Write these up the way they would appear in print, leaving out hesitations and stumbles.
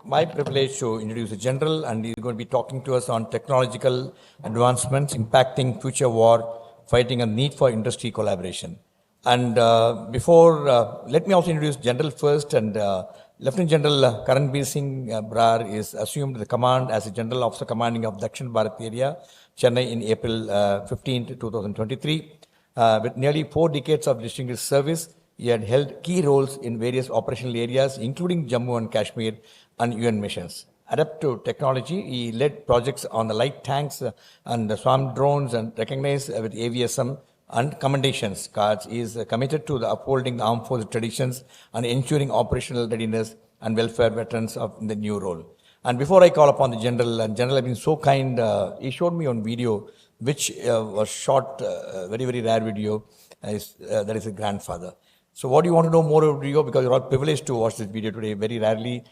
my privilege to introduce a general, and he's going to be talking to us on technological advancements impacting future war, fighting a need for industry collaboration. And let me also introduce General first, and Lieutenant General Karanbir Singh Brar is assumed the command as a General Officer commanding of Dakshin Bharat area, Chennai in April 15, 2023. With nearly 4 decades of distinguished service, he had held key roles in various operational areas, including Jammu and Kashmir and UN missions. Adept to technology, he led projects on the light tanks and the swarm drones and recognized with AVSM and commendations cards. He is committed to the upholding the armed forces traditions and ensuring operational readiness and welfare veterans of the new role. And before I call upon the General, and General have been so kind, he showed me on video, which was shot, very, very rare video, that is his grandfather. So what do you want to know more about video? Because you're all privileged to watch this video today. Very rarely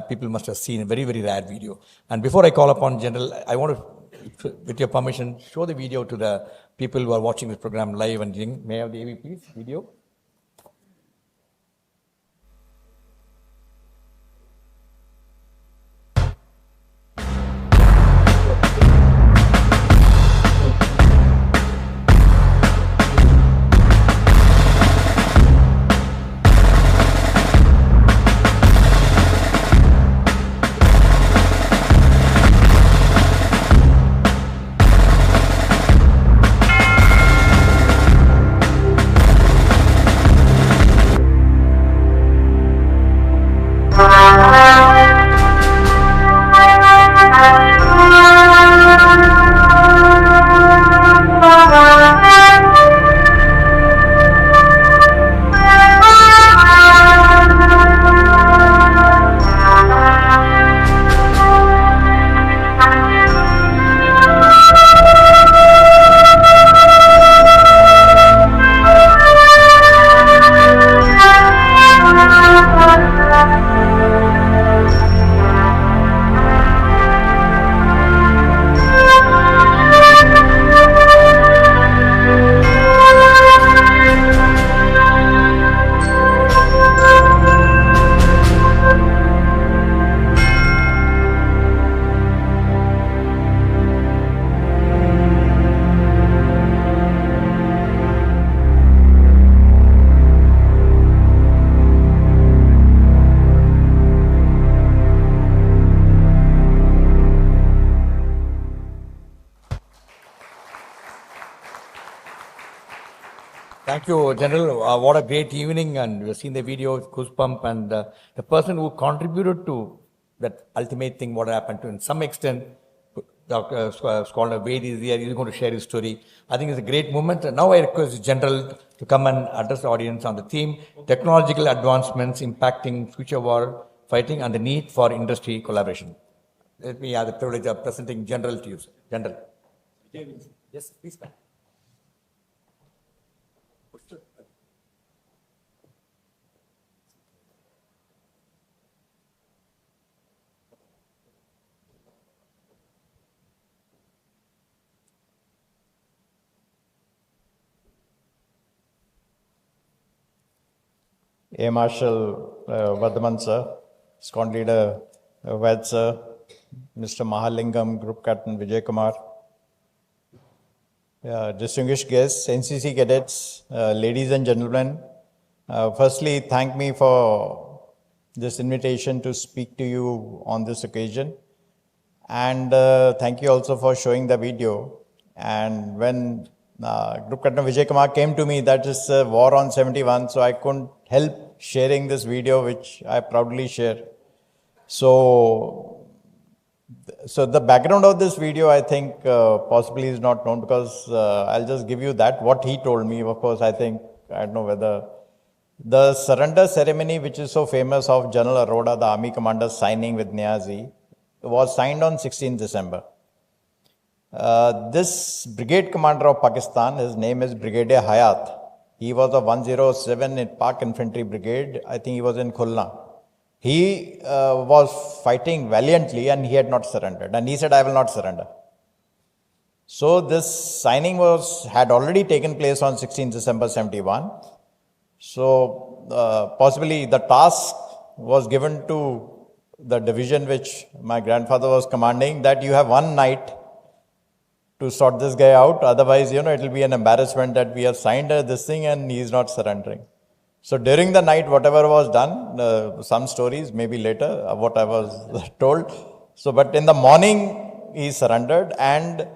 people must have seen a very, very rare video. And before I call upon General, I want to, with your permission, show the video to the people who are watching this program live. And may I have the AV, please, video? Thank you, General. What a great evening, and we've seen the video, goosebump, and the person who contributed to that ultimate thing, what happened to, in some extent, Dr. Scholar Wade is here, he's going to share his story. I think it's a great moment. And now I request the General to come and address the audience on the theme, technological advancements impacting future war fighting and the need for industry collaboration. Let me have the privilege of presenting General to you, sir. General. Yes, please, ma'am. Air Marshal Vardhaman sir, Squad Leader Ved sir, Mr. Mahalingam, Group Captain Vijay Kumar, distinguished guests, NCC cadets, ladies and gentlemen. Firstly, thank me for this invitation to speak to you on this occasion. And thank you also for showing the video. And when Group Captain Vijay Kumar came to me, that is War on 71, so I couldn't help sharing this video, which I proudly share. So the background of this video, I think possibly is not known, because I'll just give you that, what he told me. Of course, I don't know whether the surrender ceremony, which is so famous, of General Arora, the army commander, signing with Niazi, was signed on 16th December. This brigade commander of Pakistan, his name is Brigadier Hayat. He was a 107 in Pak Infantry Brigade. I think he was in Khulna. He was fighting valiantly and he had not surrendered. And he said, I will not surrender. So this signing had already taken place on 16th December 71. So possibly the task was given to the division which my grandfather was commanding, that you have one night to sort this guy out. Otherwise, it will be an embarrassment that we have signed this thing and he is not surrendering. So during the night, whatever was done, some stories maybe later, what I was told. So, but in the morning, he surrendered, and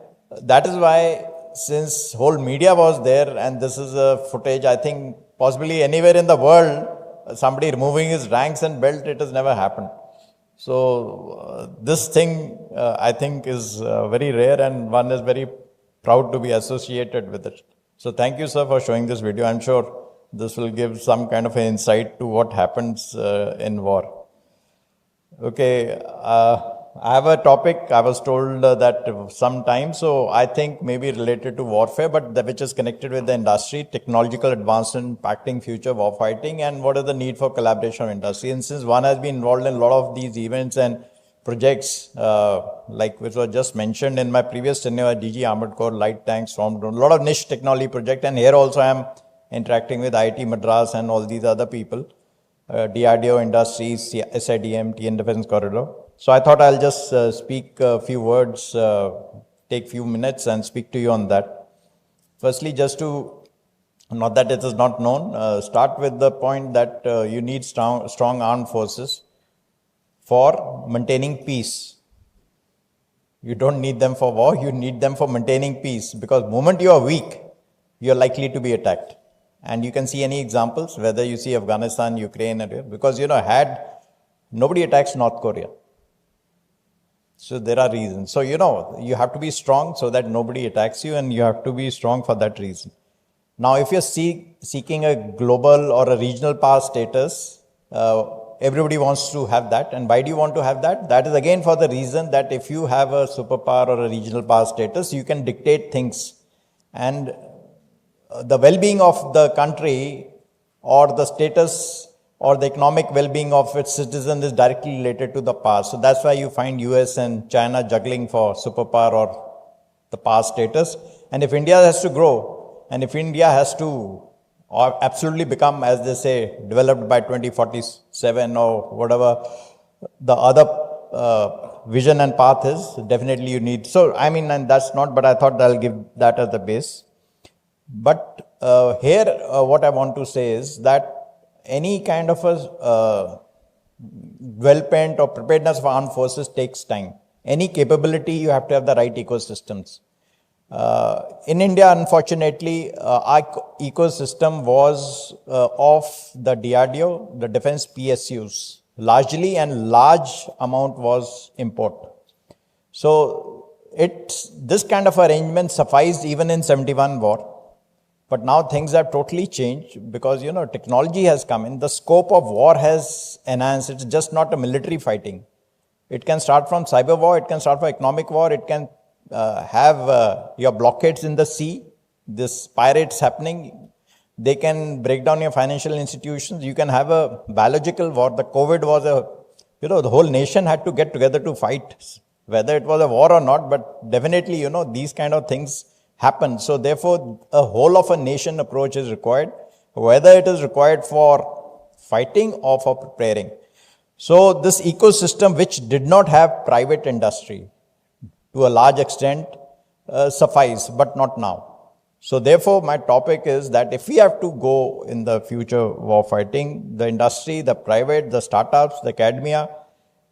that is why, since whole media was there, and this is a footage, I think possibly anywhere in the world, somebody removing his ranks and belt, it has never happened. So this thing, I think, is very rare, and one is very proud to be associated with it. So thank you, sir, for showing this video. I'm sure this will give some kind of an insight to what happens in war. Okay, I have a topic I was told that sometime, so I think maybe related to warfare, but which is connected with the industry, technological advancement impacting future war fighting, and what is the need for collaboration of industry. And since one has been involved in a lot of these events and projects, like which was just mentioned in my previous tenure at DG Armored Corps, light tanks, storm drone, a lot of niche technology project, and here also I am interacting with IIT Madras and all these other people, DRDO industries, SIDM, TN Defense Corridor. So I thought I'll just speak a few words, take few minutes and speak to you on that. Firstly, just to, not that it is not known, start with the point that you need strong armed forces for maintaining peace. You don't need them for war, you need them for maintaining peace, because the moment you are weak, you are likely to be attacked. And you can see any examples, whether you see Afghanistan, Ukraine, because, had nobody attacks North Korea. So there are reasons. So, you have to be strong so that nobody attacks you, and you have to be strong for that reason. Now, if you're seeking a global or a regional power status, everybody wants to have that. And why do you want to have that? That is again for the reason that if you have a superpower or a regional power status, you can dictate things. And the well-being of the country or the status or the economic well-being of its citizens is directly related to the power. So that's why you find US and China juggling for superpower or the power status. And if India has to grow, and if India has to absolutely become, as they say, developed by 2047 or whatever the other vision and path is, definitely you need. So, and that's not, but I thought I'll give that as the base. But here, what I want to say is that any kind of a development or preparedness of armed forces takes time. Any capability, you have to have the right ecosystems. In India, unfortunately, our ecosystem was of the DRDO, the defense PSUs, largely, and large amount was import. So this kind of arrangement sufficed even in 71 war. But now things have totally changed because, technology has come in. The scope of war has enhanced. It's just not a military fighting. It can start from cyber war. It can start from economic war. It can have your blockades in the sea, this pirates happening. They can break down your financial institutions. You can have a biological war. The COVID was the whole nation had to get together to fight, whether it was a war or not. But definitely, these kind of things happen. So therefore, a whole of a nation approach is required, whether it is required for fighting or for preparing. So this ecosystem, which did not have private industry to a large extent, suffice, but not now. So therefore, my topic is that if we have to go in the future war fighting, the industry, the private, the startups, the academia,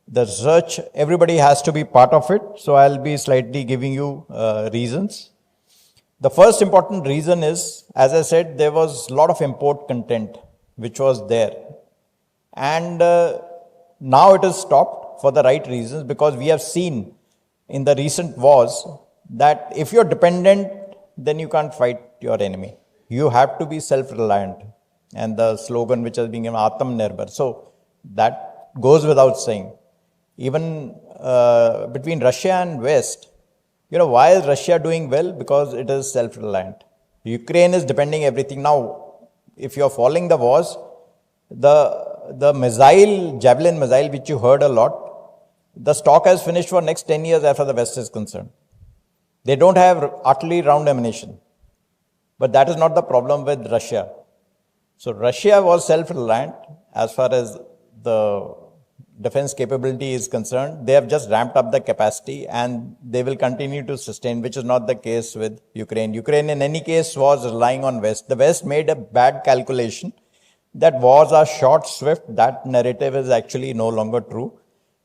the research, everybody has to be part of it. So I'll be slightly giving you reasons. The first important reason is, as I said, there was a lot of import content which was there. And now it is stopped for the right reasons, because we have seen in the recent wars that if you're dependent, then you can't fight your enemy. You have to be self-reliant. And the slogan which has been given, Atmanirbhar. So that goes without saying. Even between Russia and West, why is Russia doing well? Because it is self-reliant. Ukraine is depending everything. Now, if you're following the wars, the missile, Javelin missile, which you heard a lot, the stock has finished for next 10 years after the West is concerned. They don't have artillery round ammunition. But that is not the problem with Russia. So Russia was self-reliant as far as the defense capability is concerned, they have just ramped up the capacity and they will continue to sustain, which is not the case with Ukraine. Ukraine, in any case, was relying on West. The West made a bad calculation that wars are short, swift. That narrative is actually no longer true.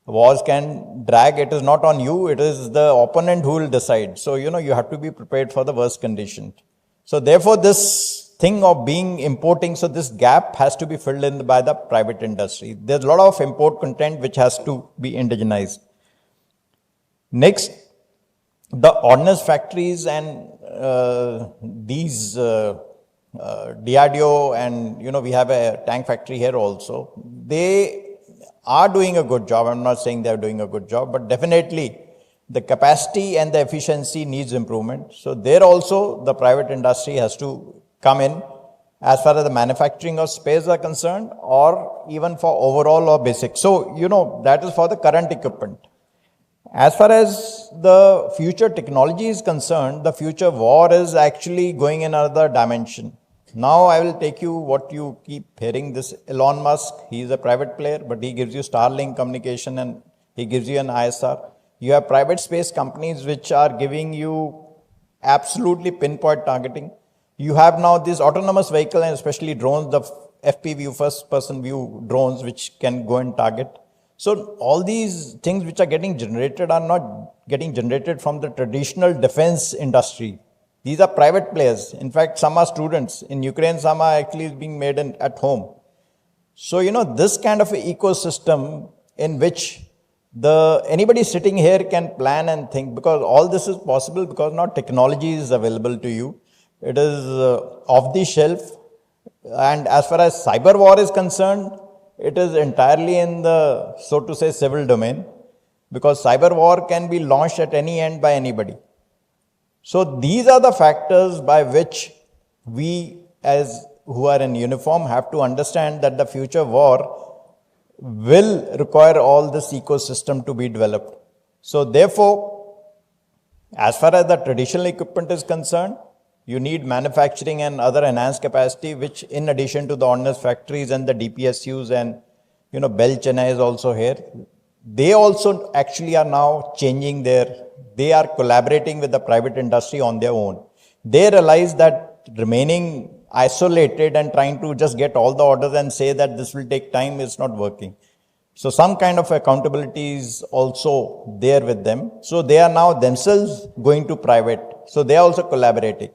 Wars can drag. It is not on you. It is the opponent who will decide. So, you have to be prepared for the worst condition. So, therefore, this thing of being importing, so this gap has to be filled in by the private industry. There's a lot of import content which has to be indigenized. Next, the ordnance factories and these DRDO and, we have a tank factory here also. They are doing a good job. I'm not saying they're doing a good job, but definitely the capacity and the efficiency needs improvement. So there also the private industry has to come in as far as the manufacturing of spares are concerned, or even for overall or basic. So, that is for the current equipment. As far as the future technology is concerned, the future war is actually going in another dimension. Now I will take you what you keep hearing, this Elon Musk. He is a private player, but he gives you Starlink communication and he gives you an ISR. You have private space companies which are giving you absolutely pinpoint targeting. You have now this autonomous vehicle and especially drones, the FPV, first person view drones, which can go and target. So all these things which are getting generated are not getting generated from the traditional defense industry. These are private players. In fact, some are students. In Ukraine, some are actually being made at home. So, this kind of an ecosystem in which anybody sitting here can plan and think, because all this is possible because now technology is available to you. It is off the shelf. And as far as cyber war is concerned, it is entirely in the, so to say, civil domain, because cyber war can be launched at any end by anybody. So these are the factors by which we, as who are in uniform, have to understand that the future war will require all this ecosystem to be developed. So therefore, as far as the traditional equipment is concerned, you need manufacturing and other enhanced capacity, which in addition to the ordnance factories and the DPSUs and, Bell Chennai is also here. They also actually are now changing they are collaborating with the private industry on their own. They realize that remaining isolated and trying to just get all the orders and say that this will take time is not working. So some kind of accountability is also there with them. So they are now themselves going to private. So they are also collaborating.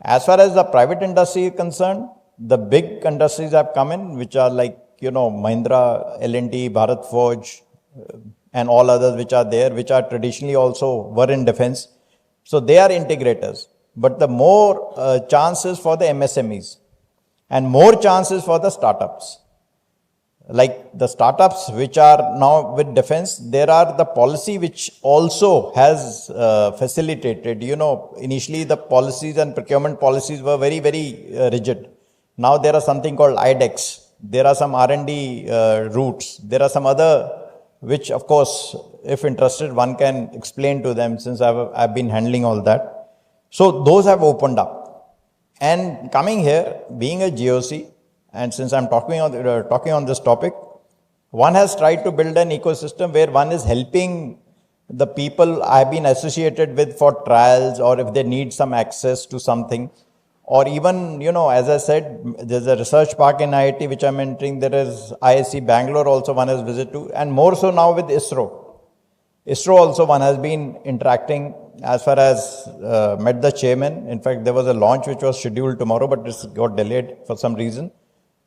As far as the private industry is concerned, the big industries have come in, which are like, Mahindra, L&T, Bharat Forge, and all others which are there, which are traditionally also were in defense. So they are integrators. But the more chances for the MSMEs and more chances for the startups. Like the startups which are now with defense, there are the policy which also has facilitated, initially the policies and procurement policies were very, very rigid. Now there are something called IDEX. There are some R&D routes. There are some other, which of course, if interested, one can explain to them since I've been handling all that. So those have opened up. And coming here, being a GOC, and since I'm talking on this topic, one has tried to build an ecosystem where one is helping the people I've been associated with for trials, or if they need some access to something, or even, as I said, there's a research park in IIT which I'm entering. There is ISC Bangalore also one has visited to, and more so now with ISRO. ISRO also one has been interacting as far as met the chairman. In fact, there was a launch which was scheduled tomorrow, but it got delayed for some reason.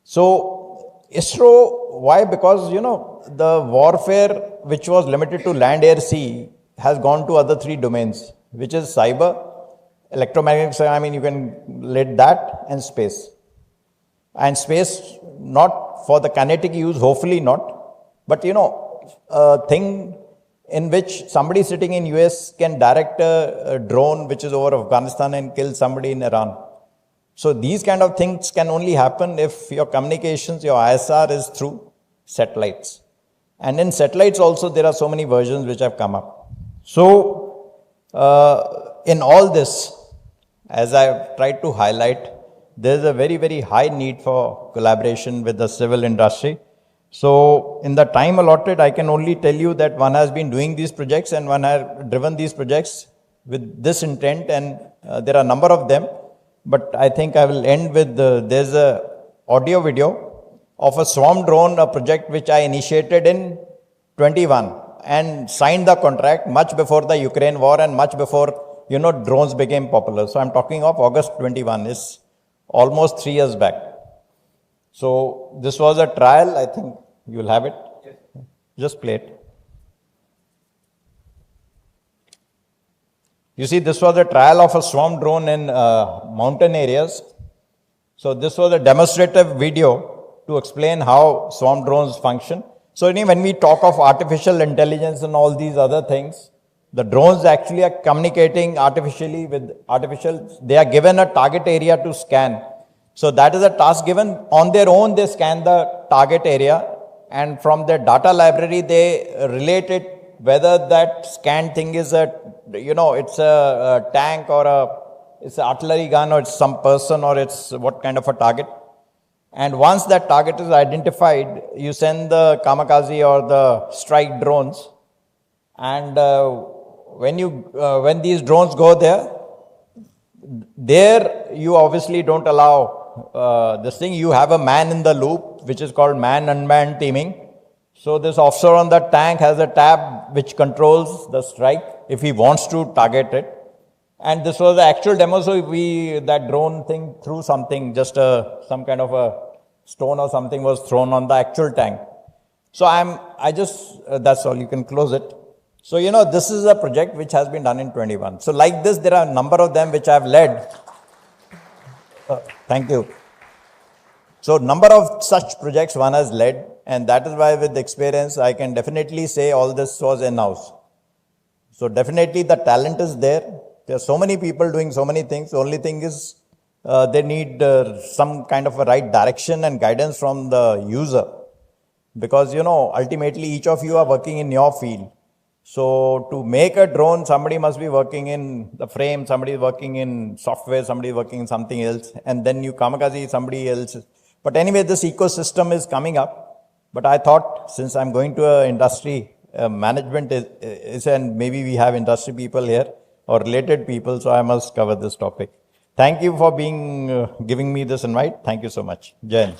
So ISRO, why? Because, the warfare which was limited to land, air, sea has gone to other three domains, which is cyber, electromagnetic, you can let that, and space. And space, not for the kinetic use, hopefully not, but, a thing in which somebody sitting in US can direct a drone which is over Afghanistan and kill somebody in Iran. So these kind of things can only happen if your communications, your ISR is through satellites. And in satellites also, there are so many versions which have come up. So in all this, as I've tried to highlight, there is a very, very high need for collaboration with the civil industry. So in the time allotted, I can only tell you that one has been doing these projects and one has driven these projects with this intent, and there are a number of them. But I think I will end with there's a audio video of a swarm drone, a project which I initiated in 21 and signed the contract much before the Ukraine war and much before, drones became popular. So I'm talking of August 21, is almost 3 years back. So this was a trial. I think you'll have it. Just play it. You see, this was a trial of a swarm drone in mountain areas. So this was a demonstrative video to explain how swarm drones function. So when we talk of artificial intelligence and all these other things, the drones actually are communicating artificially with artificial. They are given a target area to scan. So that is a task given. On their own, they scan the target area, and from their data library, they relate it whether that scanned thing is it's a tank or it's an artillery gun, or it's some person, or it's what kind of a target. And once that target is identified, you send the kamikaze or the strike drones. And when these drones go there you obviously don't allow this thing. You have a man in the loop, which is called man-unmanned teaming. So this officer on the tank has a tab which controls the strike if he wants to target it. And this was the actual demo. So that drone thing threw something, just some kind of a stone or something was thrown on the actual tank. So that's all, you can close it. So, this is a project which has been done in 21. So like this, there are a number of them which I have led. Thank you. So number of such projects one has led, and that is why with experience, I can definitely say all this was in-house. So definitely the talent is there. There are so many people doing so many things. The only thing is they need some kind of a right direction and guidance from the user. Because, ultimately each of you are working in your field. So to make a drone, somebody must be working in the frame, somebody is working in software, somebody is working in something else, and then you kamikaze somebody else. But anyway, this ecosystem is coming up. But I thought, since I'm going to an industry, management is, and maybe we have industry people here or related people, so I must cover this topic. Thank you for giving me this invite. Thank you so much. Jai Hind.